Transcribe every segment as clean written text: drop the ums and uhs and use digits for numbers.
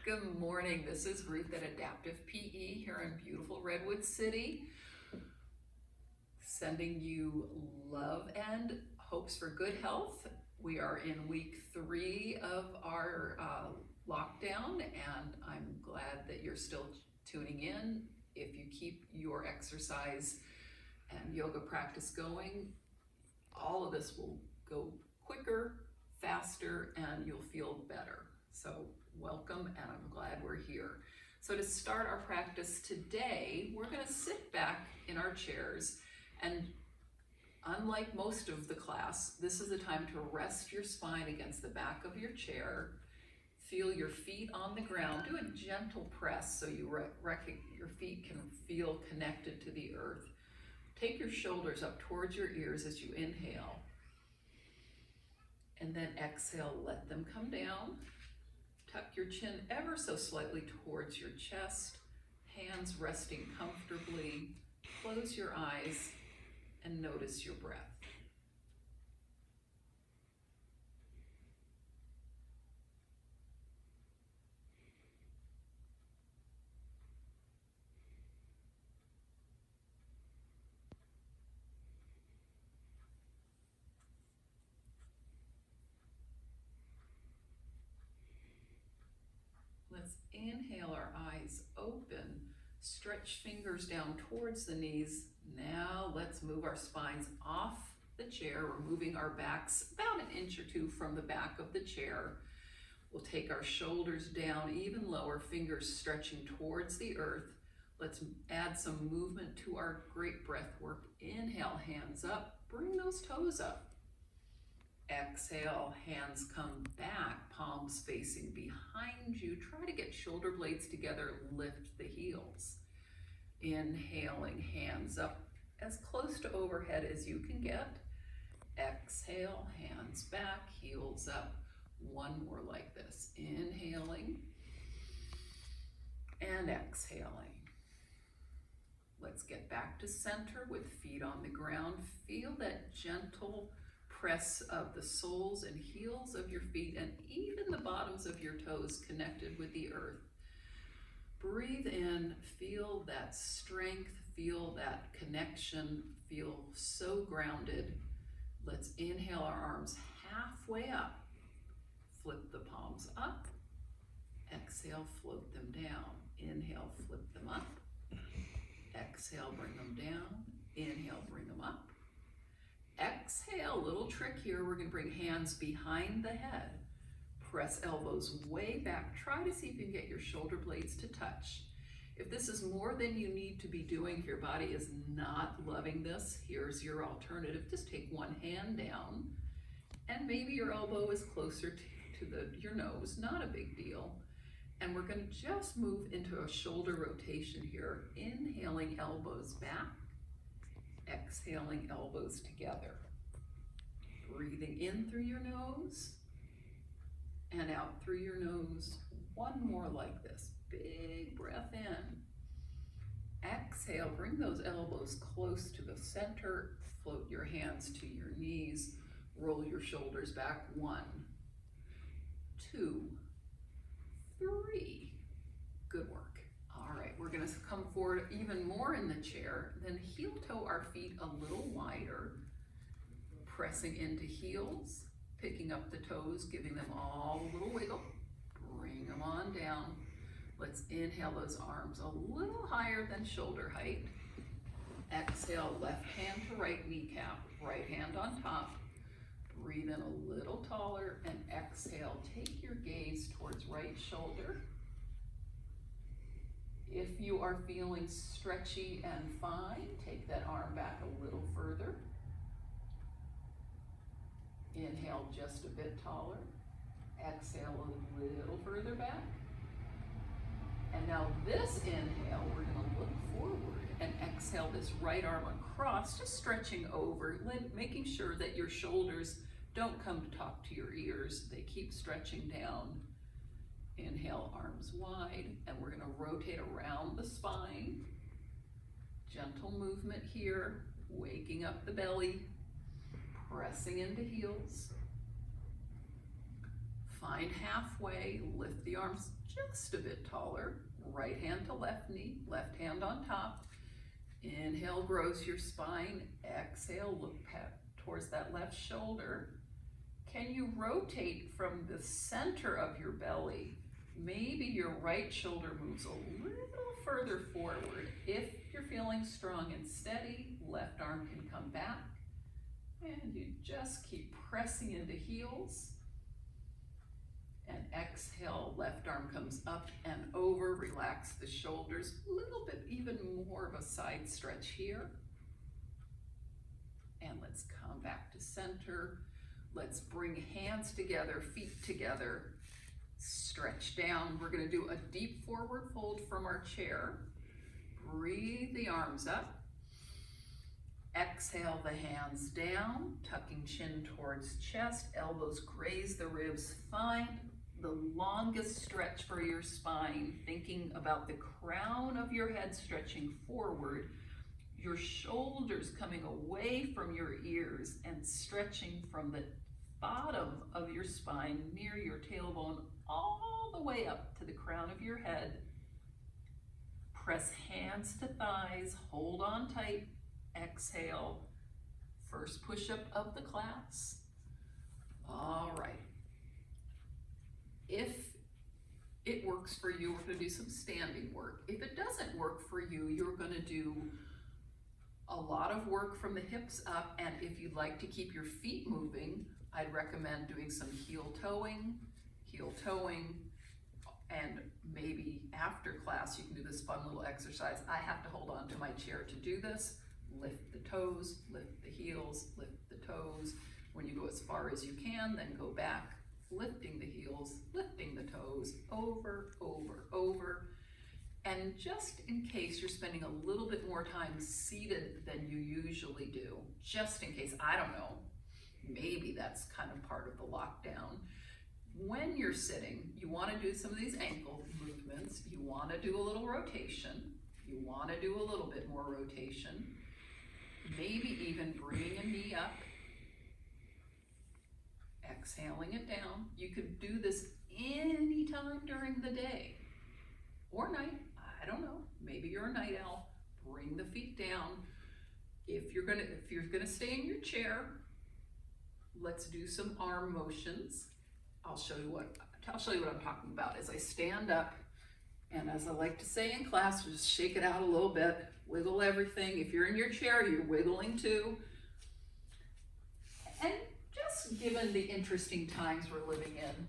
Good morning. This is Ruth at Adaptive PE here in beautiful Redwood City. Sending you love and hopes for good health. We are in week 3 of our lockdown, and I'm glad that you're still tuning in. If you keep your exercise and yoga practice going, all of this will go quicker, faster, and you'll feel better. So welcome, and I'm glad we're here. So to start our practice today, we're going to sit back in our chairs, and unlike most of the class, this is a time to rest your spine against the back of your chair. Feel your feet on the ground. Do a gentle press so your feet can feel connected to the earth. Take your shoulders up towards your ears as you inhale. And then exhale, let them come down. Tuck your chin ever so slightly towards your chest, hands resting comfortably. Close your eyes and notice your breath. Let's inhale, our eyes open, stretch fingers down towards the knees. Now let's move our spines off the chair. We're moving our backs about 1 inch or 2 from the back of the chair. We'll take our shoulders down even lower, fingers stretching towards the earth. Let's add some movement to our great breath work. Inhale, hands up, bring those toes up. Exhale, hands come back, palms facing behind you. Try to get shoulder blades together, lift the heels. Inhaling, hands up as close to overhead as you can get. Exhale, hands back, heels up. One more like this. Inhaling and exhaling. Let's get back to center with feet on the ground. Feel that gentle press of the soles and heels of your feet and even the bottoms of your toes connected with the earth. Breathe in, feel that strength, feel that connection, feel so grounded. Let's inhale our arms halfway up. Flip the palms up. Exhale, float them down. Inhale, flip them up. Exhale, bring them down. Inhale, bring them up. Exhale, little trick here. We're going to bring hands behind the head. Press elbows way back. Try to see if you can get your shoulder blades to touch. If this is more than you need to be doing, if your body is not loving this, here's your alternative. Just take one hand down, and maybe your elbow is closer to your nose. Not a big deal. And we're going to just move into a shoulder rotation here. Inhaling, elbows back. Exhaling, elbows together. Breathing in through your nose and out through your nose. One more like this. Big breath in. Exhale, bring those elbows close to the center. Float your hands to your knees. Roll your shoulders back. 1, 2, 3. Good work. All right, we're going to come forward even more in the chair, then heel toe our feet a little wider, pressing into heels, picking up the toes, giving them all a little wiggle. Bring them on down. Let's inhale those arms a little higher than shoulder height. Exhale, left hand to right kneecap, right hand on top. Breathe in a little taller and exhale. Take your gaze towards right shoulder. If you are feeling stretchy and fine, take that arm back a little further. Inhale just a bit taller. Exhale a little further back. And now this inhale, we're going to look forward and exhale this right arm across, just stretching over, making sure that your shoulders don't come to talk to your ears. They keep stretching down. Inhale, arms wide, and we're going to rotate around the spine. Gentle movement here, waking up the belly, pressing into heels. Find halfway, lift the arms just a bit taller. Right hand to left knee, left hand on top. Inhale, grows your spine. Exhale, look towards that left shoulder. Can you rotate from the center of your belly? Maybe your right shoulder moves a little further forward. If you're feeling strong and steady, left arm can come back. And you just keep pressing into heels. And exhale, left arm comes up and over. Relax the shoulders. A little bit, even more of a side stretch here. And let's come back to center. Let's bring hands together, feet together. Stretch down. We're going to do a deep forward fold from our chair. Breathe the arms up. Exhale the hands down, tucking chin towards chest, elbows graze the ribs. Find the longest stretch for your spine, thinking about the crown of your head stretching forward, your shoulders coming away from your ears and stretching from the bottom of your spine near your tailbone all the way up to the crown of your head. Press hands to thighs, hold on tight. Exhale, first push-up of the class. All right. If it works for you, we're going to do some standing work. If it doesn't work for you, you're going to do a lot of work from the hips up, and if you'd like to keep your feet moving, I'd recommend doing some heel toeing, and maybe after class you can do this fun little exercise. I have to hold on to my chair to do this. Lift the toes, lift the heels, lift the toes. When you go as far as you can, then go back, lifting the heels, lifting the toes, over, over, over. And just in case you're spending a little bit more time seated than you usually do, just in case, I don't know, maybe that's kind of part of the lockdown. When you're sitting, you want to do some of these ankle movements. You want to do a little rotation. You want to do a little bit more rotation. Maybe even bringing a knee up, exhaling it down. You could do this anytime during the day or night. I don't know. Maybe you're a night owl. Bring the feet down. If you're gonna stay in your chair, let's do some arm motions. I'll show you what I'm talking about. As I stand up, and as I like to say in class, just shake it out a little bit, wiggle everything. If you're in your chair, you're wiggling too. And just given the interesting times we're living in,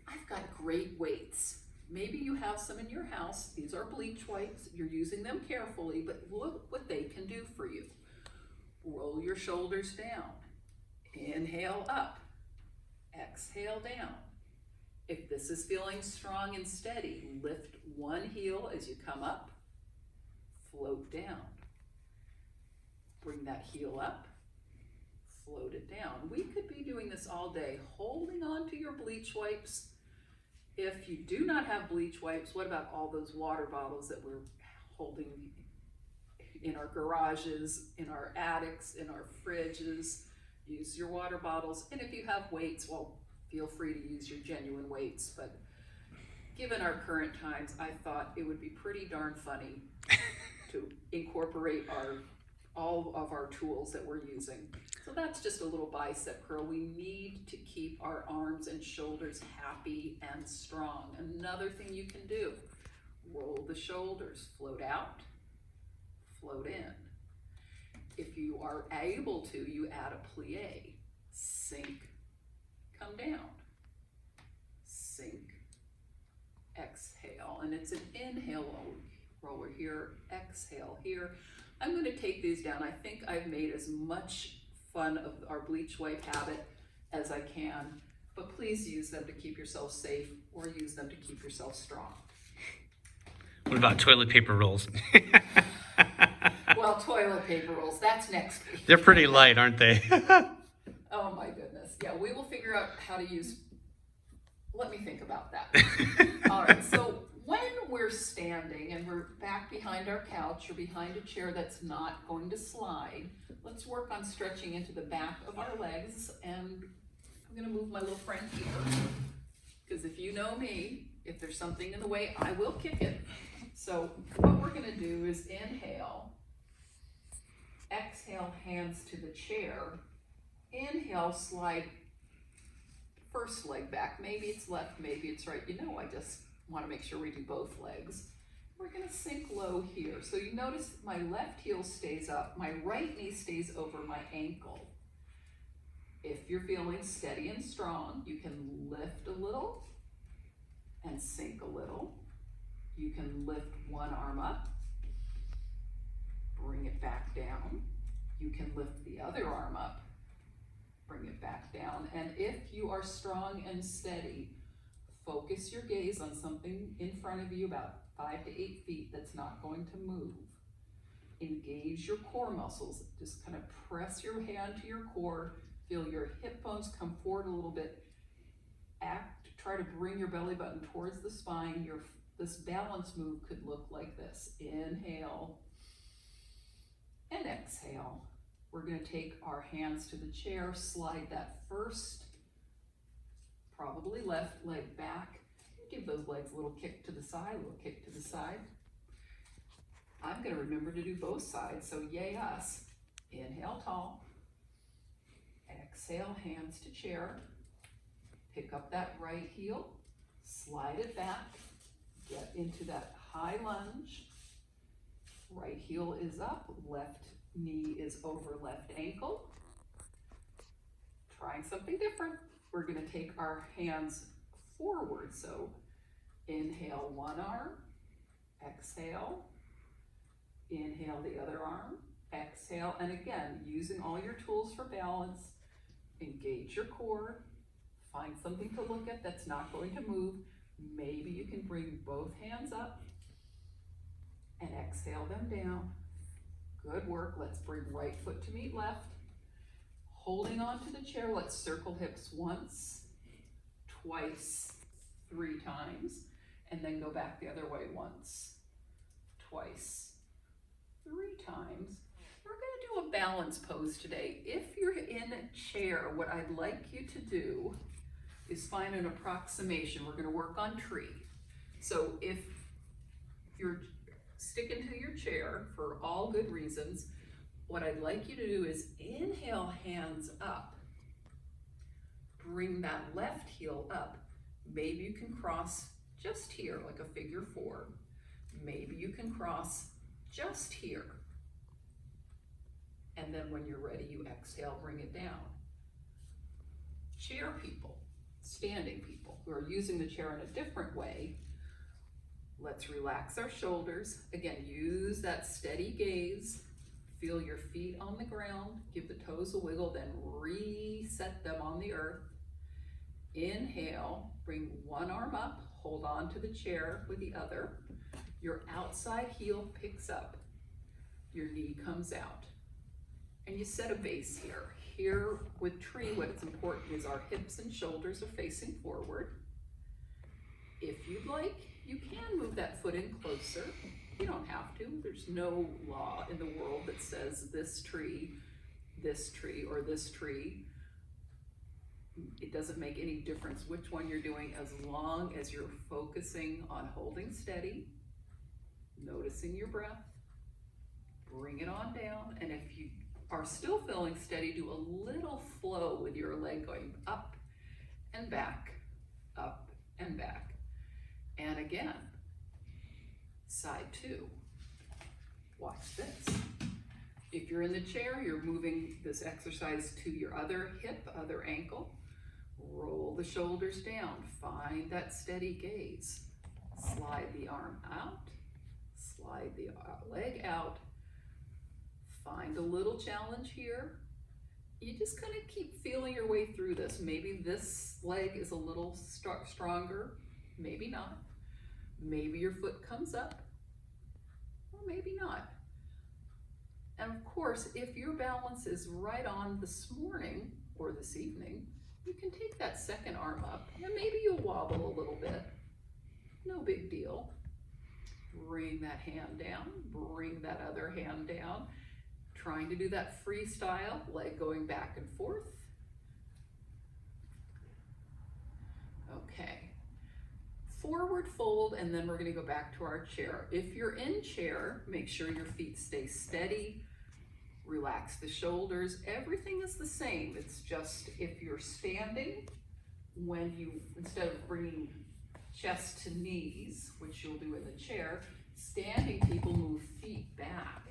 I've got great weights. Maybe you have some in your house. These are bleach wipes. You're using them carefully, but look what they can do for you. Roll your shoulders down. Inhale up. Exhale down. If this is feeling strong and steady, lift one heel as you come up, float down. Bring that heel up, float it down. We could be doing this all day, holding on to your bleach wipes. If you do not have bleach wipes, what about all those water bottles that we're holding in our garages, in our attics, in our fridges? Use your water bottles. And if you have weights, well, feel free to use your genuine weights. But given our current times, I thought it would be pretty darn funny to incorporate all of our tools that we're using. So that's just a little bicep curl. We need to keep our arms and shoulders happy and strong. Another thing you can do, roll the shoulders, float out, float in. If you are able to, you add a plie, sink, come down, sink, exhale. And it's an inhale roller here, exhale here. I'm going to take these down. I think I've made as much fun of our bleach wipe habit as I can, but please use them to keep yourself safe or use them to keep yourself strong. What about toilet paper rolls? Well, toilet paper rolls, that's next week. They're pretty light, aren't they? Oh my goodness. Yeah, we will figure out how to use, let me think about that. All right, so when we're standing and we're back behind our couch or behind a chair that's not going to slide, let's work on stretching into the back of our legs. And I'm gonna move my little friend here, because if you know me, If there's something in the way, I will kick it. So what we're gonna do is inhale, exhale, hands to the chair. Inhale, slide first leg back. Maybe it's left, maybe it's right. You know, I just wanna make sure we do both legs. We're gonna sink low here. So you notice my left heel stays up, my right knee stays over my ankle. If you're feeling steady and strong, you can lift a little and sink a little. You can lift one arm up, bring it back down. You can lift the other arm up, bring it back down. And if you are strong and steady, focus your gaze on something in front of you about 5 to 8 feet that's not going to move. Engage your core muscles. Just kind of press your hand to your core. Feel your hip bones come forward a little bit. Try to bring your belly button towards the spine. This balance move could look like this. Inhale and exhale. We're going to take our hands to the chair, slide that first, probably left leg back. Give those legs a little kick to the side, a little kick to the side. I'm going to remember to do both sides, so yay us. Inhale tall. Exhale, hands to chair. Pick up that right heel, slide it back, get into that high lunge. Right heel is up, left knee is over left ankle. Trying something different. We're going to take our hands forward. So inhale one arm, exhale, inhale the other arm, exhale, and again, using all your tools for balance, engage your core, find something to look at that's not going to move. Maybe you can bring both hands up and exhale them down. Good work. Let's bring right foot to meet left. Holding on to the chair, let's circle hips once, twice, 3 times, and then go back the other way once, twice, 3 times. We're going to do a balance pose today. If you're in a chair, what I'd like you to do is find an approximation. We're going to work on tree. So if you're sticking to your chair for all good reasons, what I'd like you to do is inhale, hands up. Bring that left heel up. Maybe you can cross just here, like a figure 4. Maybe you can cross just here. And then when you're ready, you exhale, bring it down. Chair people, standing people who are using the chair in a different way, let's relax our shoulders. Again, use that steady gaze. Feel your feet on the ground. Give the toes a wiggle, then reset them on the earth. Inhale, bring one arm up, hold on to the chair with the other. Your outside heel picks up. Your knee comes out. And you set a base here. Here with tree, what's important is our hips and shoulders are facing forward. If you'd like, you can move that foot in closer. You don't have to. There's no law in the world that says this tree, or this tree. It doesn't make any difference which one you're doing as long as you're focusing on holding steady, noticing your breath, bring it on down, and if you are still feeling steady, do a little flow with your leg going up and back, up and back. And again, side 2. Watch this. If you're in the chair, you're moving this exercise to your other hip, other ankle. Roll the shoulders down. Find that steady gaze. Slide the arm out. Slide the leg out. Find a little challenge here. You just kind of keep feeling your way through this. Maybe this leg is a little stronger, maybe not. Maybe your foot comes up, or maybe not. And of course, if your balance is right on this morning or this evening, you can take that second arm up and maybe you'll wobble a little bit. No big deal. Bring that hand down, bring that other hand down. Trying to do that freestyle, leg going back and forth. Okay. Forward forward fold, and then we're gonna go back to our chair. If you're in chair, make sure your feet stay steady. Relax the shoulders. Everything is the same. It's just if you're standing, when you, instead of bringing chest to knees, which you'll do in the chair, standing people move feet back.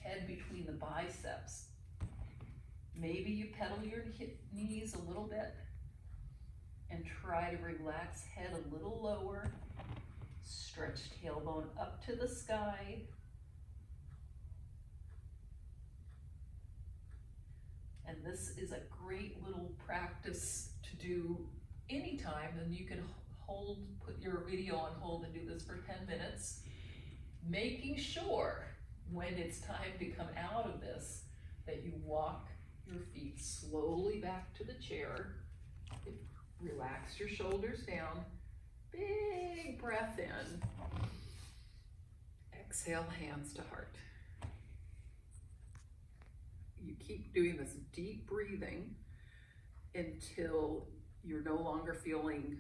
Head between the biceps. Maybe you pedal your knees a little bit and try to relax head a little lower. Stretch tailbone up to the sky. And this is a great little practice to do anytime, and you can put your video on hold and do this for 10 minutes, making sure when it's time to come out of this that you walk your feet slowly back to the chair. Relax your shoulders down. Big breath in. Exhale, hands to heart. You keep doing this deep breathing until you're no longer feeling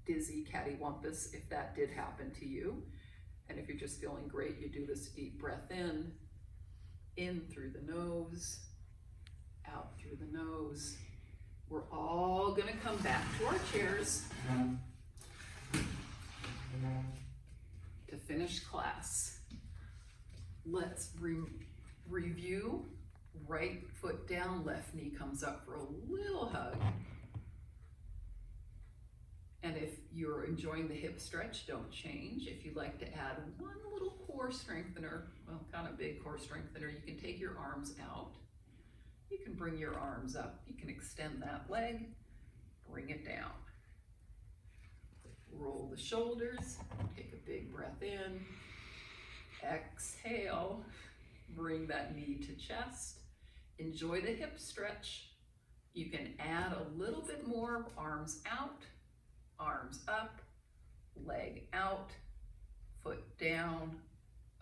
dizzy, cattywampus, if that did happen to you. And if you're just feeling great, you do this deep breath in through the nose, out through the nose. We're all gonna come back to our chairs to finish class. Let's review. Right foot down, left knee comes up for a little hug. And if you're enjoying the hip stretch, don't change. If you'd like to add one little core strengthener, well, kind of big core strengthener, you can take your arms out. You can bring your arms up. You can extend that leg, bring it down. Roll the shoulders, take a big breath in. Exhale, bring that knee to chest. Enjoy the hip stretch. You can add a little bit more, arms out, arms up, leg out, foot down.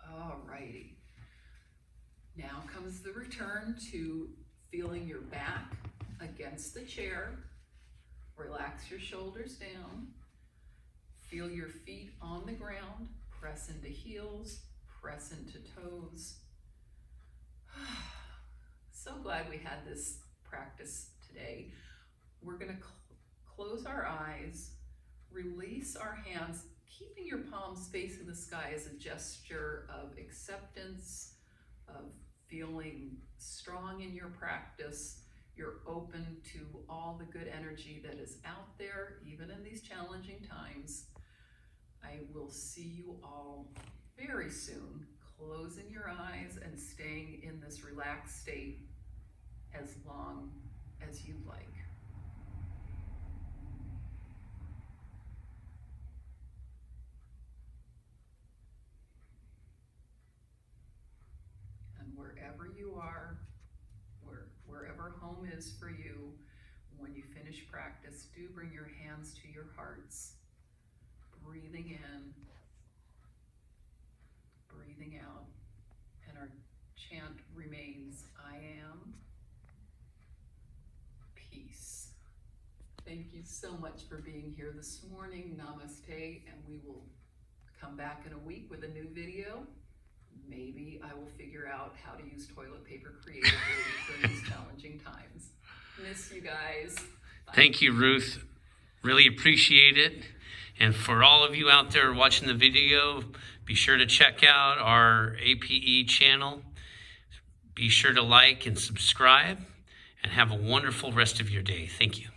Alrighty. Now comes the return to feeling your back against the chair. Relax your shoulders down. Feel your feet on the ground. Press into heels, press into toes. So glad we had this practice today. We're gonna close our eyes, release our hands, keeping your palms facing the sky as a gesture of acceptance, of feeling strong in your practice. You're open to all the good energy that is out there, even in these challenging times. I will see you all very soon, closing your eyes and staying in this relaxed state as long as you like. And wherever you are, wherever home is for you, when you finish practice, do bring your hands to your hearts, breathing in, breathing out, and our chant remains, I am peace. Thank you so much for being here this morning. Namaste, and we will come back in a week with a new video. Maybe I will figure out how to use toilet paper creatively during these challenging times. Miss you guys. Bye. Thank you, Ruth. Really appreciate it. And for all of you out there watching the video, be sure to check out our APE channel. Be sure to like and subscribe, and have a wonderful rest of your day. Thank you.